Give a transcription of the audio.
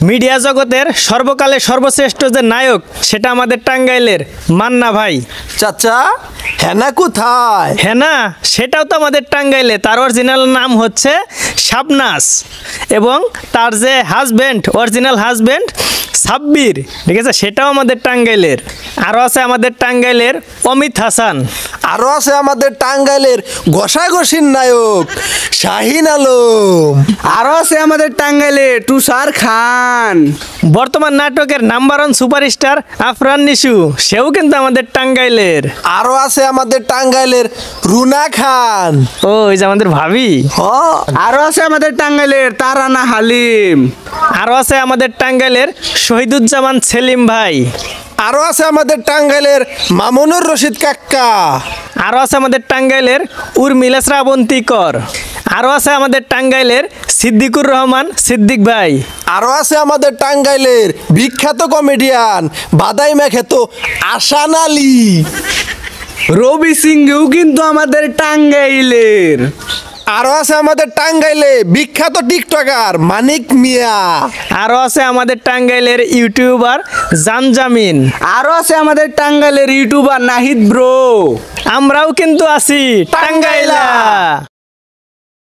Media জগতের সর্বকালের সর্বশ্রেষ্ঠ যে নায়ক সেটা আমাদের টাঙ্গাইলের মান্না ভাই। চাচা হেনা কোথায়? হেনা সেটাও তো আমাদের টাঙ্গাইলে, তার অরিজিনাল নাম হচ্ছে শাবনাজ এবং তার যে হাজবেন্ড অরিজিনাল হাজবেন্ড সাব্বির, ঠিক আছে, সেটাও আমাদের টাঙ্গাইলের। আরও আছে আমাদের টাঙ্গাইলের অমিত হাসান। আরো আছে আমাদের টাঙ্গাইলের ঘষাঘষির নায়ক শাহিন আলম। আরো আছে আমাদের টাঙ্গাইলে তুষার খান। বর্তমান নাটকের নাম্বার 1 সুপারস্টার আফরান নিশু, সেও কিন্তু আমাদের টাঙ্গাইলের। আরো আছে আমাদের টাঙ্গাইলের রুনা খান। ও এই যে আমাদের ভাবি। আরো আছে আমাদের টাঙ্গাইলের তারানা হালিম। আরও আছে আমাদের টাঙ্গাইলের শহীদুজ্জামান সেলিম ভাই। আরো আছে আমাদের টাঙ্গাইলের মামুনুর রশিদ কাক্কা। আরও আছে আমাদের টাঙ্গাইলের উর্মিলা শ্রাবন্তীকর। আরও আছে আমাদের টাঙ্গাইলের সিদ্দিকুর রহমান সিদ্দিক ভাই। আরো আছে আমাদের টাঙ্গাইলের বিখ্যাত কমেডিয়ান বাদাই মেখেত আসান আলী। রবি সিংহেও কিন্তু আমাদের টাঙ্গাইলের। আরো আছে আমাদের টাঙ্গাইলে বিখ্যাত টিকটকার মানিক মিয়া। আরও আছে আমাদের টাঙ্গাইলের ইউটিউবার জানজামিন। আরো আছে আমাদের টাঙ্গাইলের ইউটিউবার নাহিদ ব্রো। আমরাও কিন্তু আছি টাঙ্গাইলা।